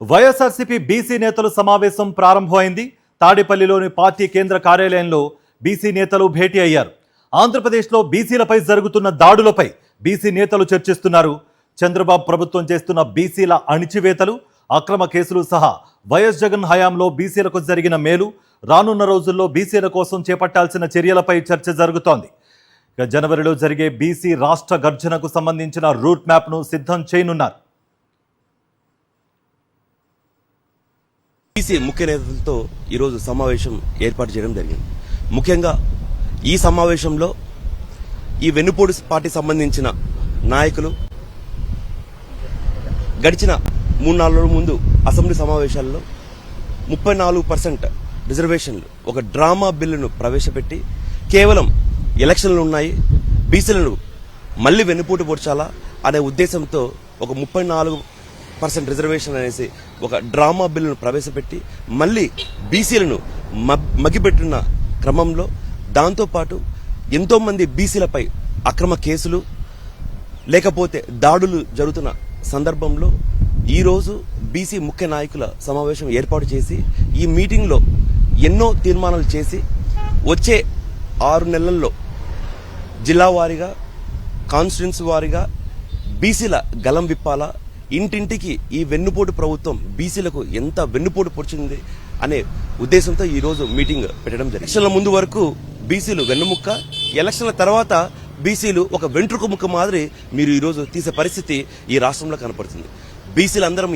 YSRCP BC నేతల సమావేశం ప్రారంభమైంది. తాడేపల్లిలోని పార్టీ కేంద్ర కార్యాలయంలో బీసీ నేతలు భేటీ అయ్యారు. ఆంధ్రప్రదేశ్లో బీసీలపై జరుగుతున్న దాడులపై బీసీ నేతలు చర్చిస్తున్నారు. చంద్రబాబు ప్రభుత్వం చేస్తున్న బీసీల అణిచివేతలు, అక్రమ కేసులు సహా వైఎస్ జగన్ హయాంలో బీసీలకు జరిగిన మేలు, రానున్న రోజుల్లో బీసీల కోసం చేపట్టాల్సిన చర్యలపై చర్చ జరుగుతోంది. జనవరిలో జరిగే బీసీ రాష్ట్ర గర్జనకు సంబంధించిన రూట్ మ్యాప్ను సిద్ధం చేయనున్నారు. బీసీ ముఖ్య నేతలతో ఈరోజు సమావేశం ఏర్పాటు చేయడం జరిగింది. ముఖ్యంగా ఈ సమావేశంలో ఈ వెన్నుపోటు పార్టీ సంబంధించిన నాయకులు గడిచిన 3-4 రోజుల ముందు అసెంబ్లీ సమావేశాల్లో 34% రిజర్వేషన్లు ఒక డ్రామా బిల్లును ప్రవేశపెట్టి కేవలం ఎలక్షన్లు ఉన్నాయి, బీసీలను మళ్లీ వెన్నుపోటు పొడ్చాలా అనే ఉద్దేశంతో ఒక 34% రిజర్వేషన్ అనేసి ఒక డ్రామా బిల్లును ప్రవేశపెట్టి మళ్లీ బీసీలను మగ్గిపెట్టిన క్రమంలో దాంతోపాటు ఎంతో మంది బీసీలపై అక్రమ కేసులు లేకపోతే దాడులు జరుగుతున్న సందర్భంలో ఈరోజు బీసీ ముఖ్య నాయకుల సమావేశం ఏర్పాటు చేసి ఈ మీటింగ్లో ఎన్నో తీర్మానాలు చేసి వచ్చే 6 నెలల్లో జిల్లా వారీగా, కాన్స్టిట్యున్సీ వారీగా బీసీల గలం విప్పాలా, ఇంటింటికి ఈ వెన్నుపోటు ప్రభుత్వం బీసీలకు ఎంత వెన్నుపోటు పొడిచింది అనే ఉద్దేశంతో ఈ రోజు మీటింగ్ పెట్టడం జరిగింది. ఎలక్షన్ల ముందు వరకు బీసీలు వెన్నుముక్క, ఎలక్షన్ల తర్వాత బీసీలు ఒక వెంట్రుక ముక్క మాదిరి మీరు ఈ రోజు తీసే పరిస్థితి ఈ రాష్ట్రంలో కనపడుతుంది. బీసీలందరం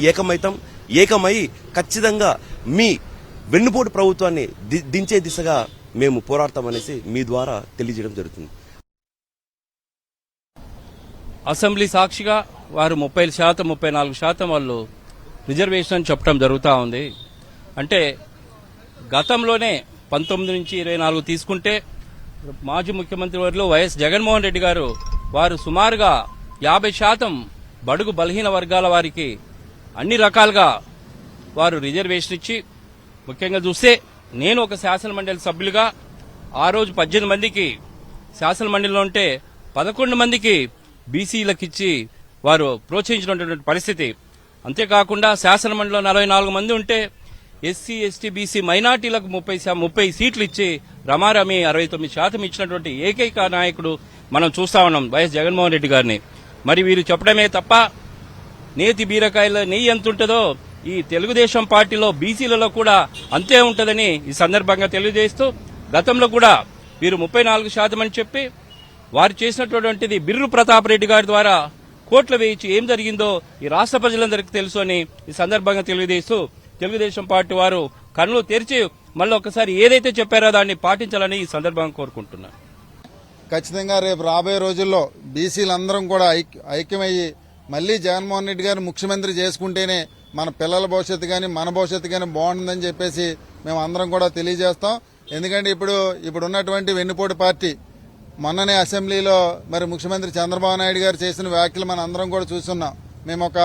ఏకమై ఖచ్చితంగా మీ వెన్నుపోటు ప్రభుత్వాన్ని దించే దిశగా మేము పోరాడతామనేసి మీ ద్వారా తెలియజేయడం జరుగుతుంది. అసెంబ్లీ సాక్షిగా వారు 30%, 34% వాళ్ళు రిజర్వేషన్ చెప్పడం జరుగుతూ ఉంది. అంటే గతంలోనే 19 నుంచి 24 తీసుకుంటే మాజీ ముఖ్యమంత్రి వారిలో వైఎస్ జగన్మోహన్ రెడ్డి గారు వారు సుమారుగా 50% బడుగు బలహీన వర్గాల వారికి అన్ని రకాలుగా వారు రిజర్వేషన్ ఇచ్చి, ముఖ్యంగా చూస్తే నేను ఒక శాసనమండలి సభ్యులుగా ఆ రోజు 18 మందికి శాసనమండలిలో ఉంటే 11 మందికి బీసీలకిచ్చి వారు ప్రోత్సహించినటువంటి పరిస్థితి. అంతేకాకుండా శాసనమండలిలో 44 మంది ఉంటే ఎస్సీ, ఎస్టీ, బీసీ మైనార్టీలకు 30 సీట్లు ఇచ్చి రమారమి 69% ఇచ్చినటువంటి ఏకైక నాయకుడు మనం చూస్తా ఉన్నాం వైఎస్ జగన్మోహన్ రెడ్డి గారిని. మరి వీరు చెప్పడమే తప్ప నేతి బీరకాయల నెయ్యి ఎంత ఉంటుందో ఈ తెలుగుదేశం పార్టీలో బీసీలలో కూడా అంతే ఉంటుందని ఈ సందర్భంగా తెలియజేస్తూ, గతంలో కూడా వీరు 34% అని చెప్పి వారు చేసినటువంటిది బిర్రు ప్రతాప్ రెడ్డి గారి ద్వారా కోట్లు వేయించి ఏం జరిగిందో ఈ రాష్ట్ర ప్రజలందరికీ తెలుసు అని ఈ సందర్భంగా తెలియజేస్తూ, తెలుగుదేశం పార్టీ వారు కన్నులు తెరిచి మళ్ళీ ఒకసారి ఏదైతే చెప్పారో దాన్ని పాటించాలని ఈ సందర్భంగా కోరుకుంటున్నాను. ఖచ్చితంగా రేపు రాబోయే రోజుల్లో బీసీలందరం కూడా ఐక్యమయ్యి మళ్లీ జగన్మోహన్ రెడ్డి గారిని ముఖ్యమంత్రి చేసుకుంటేనే మన పిల్లల భవిష్యత్తు కానీ మన భవిష్యత్తు కానీ బాగుంటుందని చెప్పేసి మేము అందరం కూడా తెలియజేస్తాం. ఎందుకంటే ఇప్పుడు ఉన్నటువంటి వెన్నుపోటు పార్టీ మొన్ననే అసెంబ్లీలో మరి ముఖ్యమంత్రి చంద్రబాబు నాయుడు గారు చేసిన వ్యాఖ్యలు మనం అందరం కూడా చూస్తున్నాం. మేము ఒక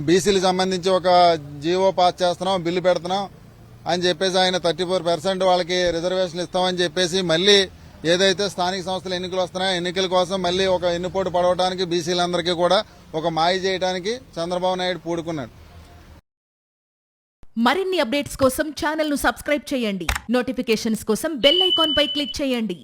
బీసీలకు సంబంధించి ఒక జీవో పాస్ చేస్తున్నాం, బిల్లు పెడుతున్నాం అని చెప్పేసి ఆయన 34% వాళ్ళకి రిజర్వేషన్లు ఇస్తామని చెప్పేసి మళ్లీ ఏదైతే స్థానిక సంస్థల ఎన్నికలు వస్తున్నాయో ఎన్నికల కోసం మళ్లీ ఒక ఎన్నుపోటు పడవడానికి బీసీలందరికీ కూడా ఒక మాయ చేయడానికి చంద్రబాబు నాయుడు పూడుకున్నాడు. మరిన్ని అప్డేట్స్ కోసం ఛానల్ ను సబ్స్క్రైబ్ చేయండి. నోటిఫికేషన్స్ కోసం బెల్ ఐకాన్ పై క్లిక్ చేయండి.